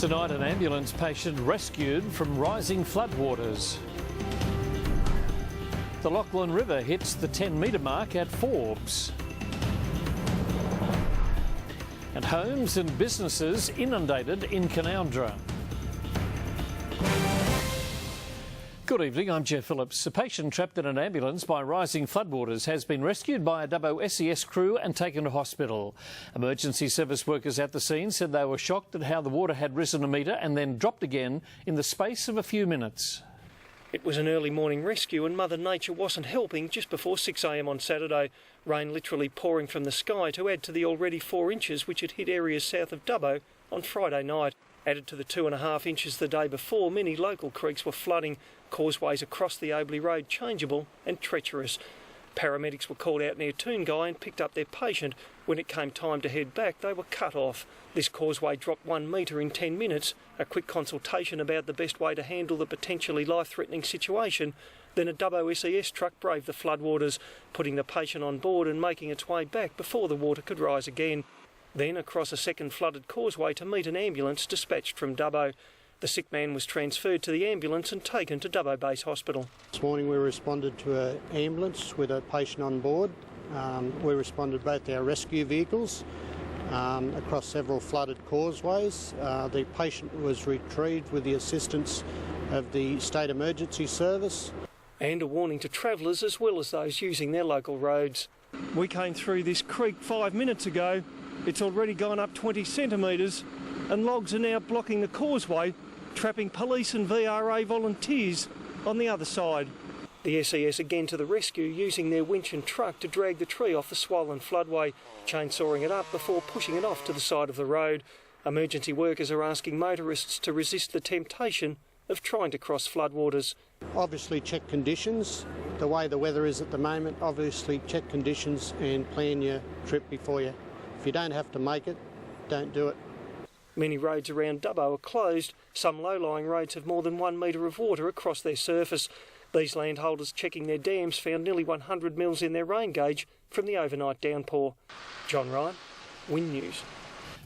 Tonight, an ambulance patient rescued from rising floodwaters. The Lachlan River hits the 10-metre mark at Forbes. And homes and businesses inundated in Canowindra. Good evening, I'm Jeff Phillips. A patient trapped in an ambulance by rising floodwaters has been rescued by a Dubbo SES crew and taken to hospital. Emergency service workers at the scene said they were shocked at how the water had risen a metre and then dropped again in the space of a few minutes. It was an early morning rescue and Mother Nature wasn't helping just before 6 a.m. on Saturday. Rain literally pouring from the sky to add to the already 4 inches which had hit areas south of Dubbo on Friday night. Added to the 2.5 inches the day before, many local creeks were flooding, causeways across the Obley Road changeable and treacherous. Paramedics were called out near Toongai and picked up their patient. When it came time to head back, they were cut off. This causeway dropped 1 metre in 10 minutes, a quick consultation about the best way to handle the potentially life-threatening situation. Then a Dubbo SES truck braved the floodwaters, putting the patient on board and making its way back before the water could rise again. Then across a second flooded causeway to meet an ambulance dispatched from Dubbo. The sick man was transferred to the ambulance and taken to Dubbo Base Hospital. This morning we responded to an ambulance with a patient on board. We responded both our rescue vehicles across several flooded causeways. The patient was retrieved with the assistance of the State Emergency Service. And a warning to travellers as well as those using their local roads. We came through this creek 5 minutes ago. It's already gone up 20 centimetres and logs are now blocking the causeway, trapping police and VRA volunteers on the other side. The SES again to the rescue, using their winch and truck to drag the tree off the swollen floodway, chainsawing it up before pushing it off to the side of the road. Emergency workers are asking motorists to resist the temptation of trying to cross floodwaters. Obviously check conditions. The way the weather is at the moment, obviously check conditions and plan your trip before you. If you don't have to make it, don't do it. Many roads around Dubbo are closed. Some low-lying roads have more than 1 metre of water across their surface. These landholders checking their dams found nearly 100 mils in their rain gauge from the overnight downpour. John Ryan, Win News.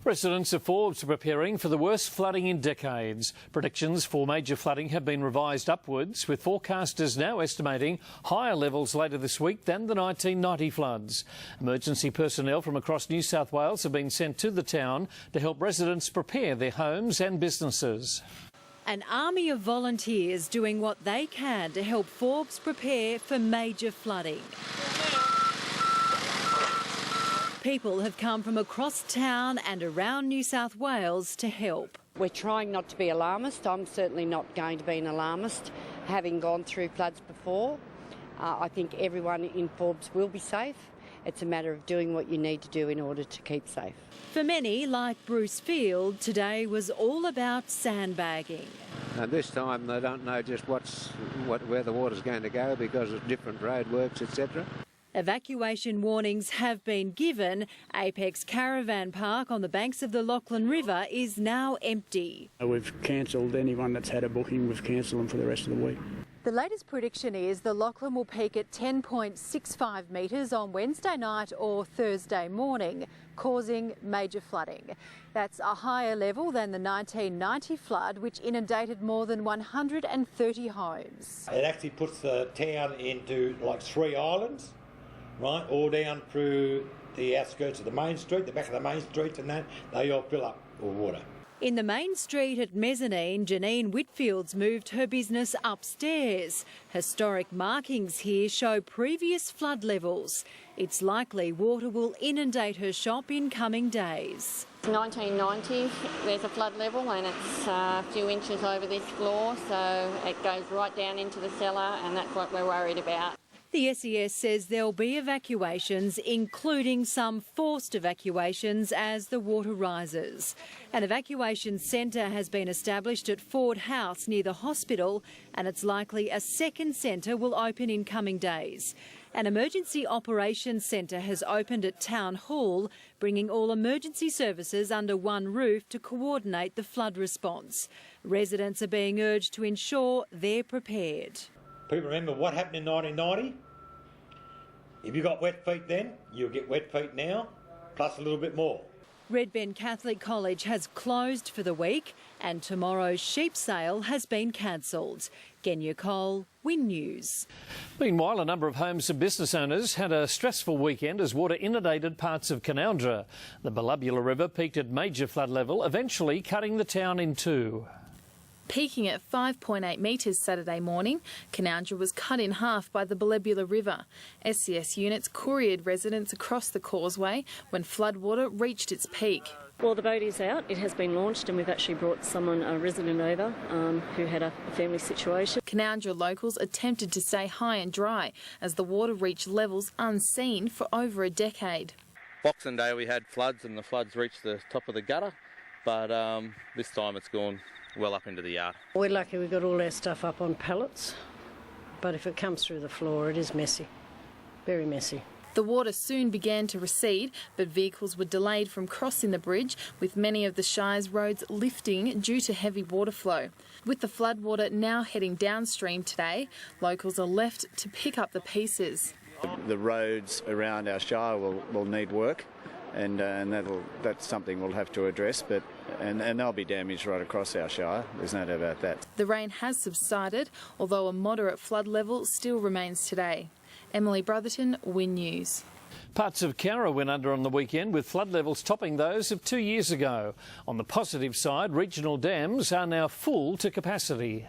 Residents of Forbes are preparing for the worst flooding in decades. Predictions for major flooding have been revised upwards, with forecasters now estimating higher levels later this week than the 1990 floods. Emergency personnel from across New South Wales have been sent to the town to help residents prepare their homes and businesses. An army of volunteers doing what they can to help Forbes prepare for major flooding. People have come from across town and around New South Wales to help. We're trying not to be alarmist. I'm certainly not going to be an alarmist, having gone through floods before. I think everyone in Forbes will be safe. It's a matter of doing what you need to do in order to keep safe. For many, like Bruce Field, today was all about sandbagging. And this time they don't know just where the water's going to go because of different roadworks, etc. Evacuation warnings have been given. Apex Caravan Park on the banks of the Lachlan River is now empty. We've cancelled anyone that's had a booking, we've cancelled them for the rest of the week. The latest prediction is the Lachlan will peak at 10.65 metres on Wednesday night or Thursday morning, causing major flooding. That's a higher level than the 1990 flood, which inundated more than 130 homes. It actually puts the town into like 3 islands. Right, all down through the outskirts of the main street, the back of the main street, and that they all fill up with water. In the main street at Mezzanine, Janine Whitfield's moved her business upstairs. Historic markings here show previous flood levels. It's likely water will inundate her shop in coming days. 1990, there's a flood level and it's a few inches over this floor, so it goes right down into the cellar, and that's what we're worried about. The SES says there'll be evacuations, including some forced evacuations as the water rises. An evacuation centre has been established at Ford House near the hospital, and it's likely a second centre will open in coming days. An emergency operations centre has opened at Town Hall, bringing all emergency services under one roof to coordinate the flood response. Residents are being urged to ensure they're prepared. People remember what happened in 1990? If you got wet feet then, you'll get wet feet now, plus a little bit more. Red Bend Catholic College has closed for the week and tomorrow's sheep sale has been cancelled. Genya Cole, Win News. Meanwhile, a number of homes and business owners had a stressful weekend as water inundated parts of Canowindra. The Belubula River peaked at major flood level, eventually cutting the town in two. Peaking at 5.8 metres Saturday morning, Canowindra was cut in half by the Belubula River. SCS units couriered residents across the causeway when floodwater reached its peak. Well, the boat is out. It has been launched and we've actually brought a resident over who had a family situation. Canowindra locals attempted to stay high and dry as the water reached levels unseen for over a decade. Boxing Day we had floods and the floods reached the top of the gutter, but this time it's gone well up into the yard. We're lucky we've got all our stuff up on pallets, but if it comes through the floor it is messy, very messy. The water soon began to recede, but vehicles were delayed from crossing the bridge, with many of the Shire's roads lifting due to heavy water flow. With the floodwater now heading downstream today, locals are left to pick up the pieces. The roads around our Shire will need work, and that's something we'll have to address, and there'll be damage right across our Shire, there's no doubt about that. The rain has subsided, although a moderate flood level still remains today. Emily Brotherton, Win News. Parts of Cowra went under on the weekend with flood levels topping those of 2 years ago. On the positive side, regional dams are now full to capacity.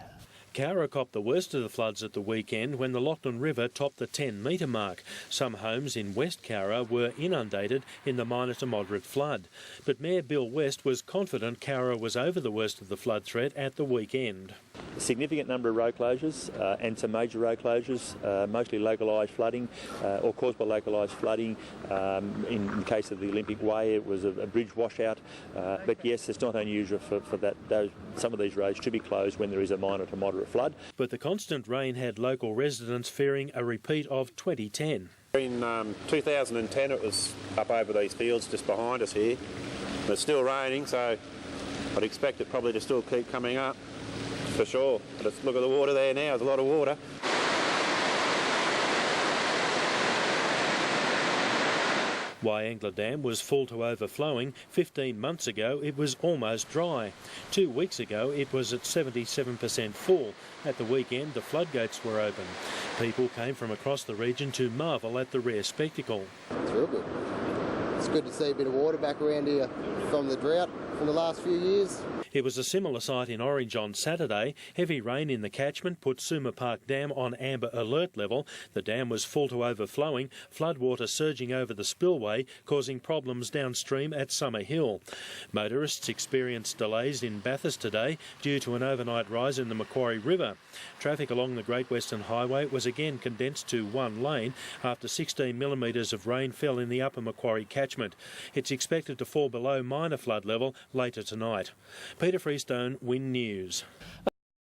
Cowra copped the worst of the floods at the weekend when the Lachlan River topped the 10-metre mark. Some homes in West Cowra were inundated in the minor to moderate flood. But Mayor Bill West was confident Cowra was over the worst of the flood threat at the weekend. A significant number of road closures and some major road closures, mostly localised flooding or caused by localised flooding. In the case of the Olympic Way, it was a bridge washout. But yes, it's not unusual for that. Some of these roads should be closed when there is a minor to moderate flood. But the constant rain had local residents fearing a repeat of 2010. In 2010 it was up over these fields just behind us here. It's still raining, so I'd expect it probably to still keep coming up for sure. But look at the water there now, there's a lot of water. Wyangla Dam was full to overflowing. 15 months ago it was almost dry. 2 weeks ago it was at 77% full. At the weekend the floodgates were open. People came from across the region to marvel at the rare spectacle. It's real good. It's good to see a bit of water back around here from the drought from the last few years. It was a similar sight in Orange on Saturday. Heavy rain in the catchment put Suma Park Dam on amber alert level. The dam was full to overflowing, floodwater surging over the spillway, causing problems downstream at Summer Hill. Motorists experienced delays in Bathurst today due to an overnight rise in the Macquarie River. Traffic along the Great Western Highway was again condensed to one lane after 16 millimetres of rain fell in the upper Macquarie catchment. It's expected to fall below minor flood level later tonight. Peter Freestone, Win News.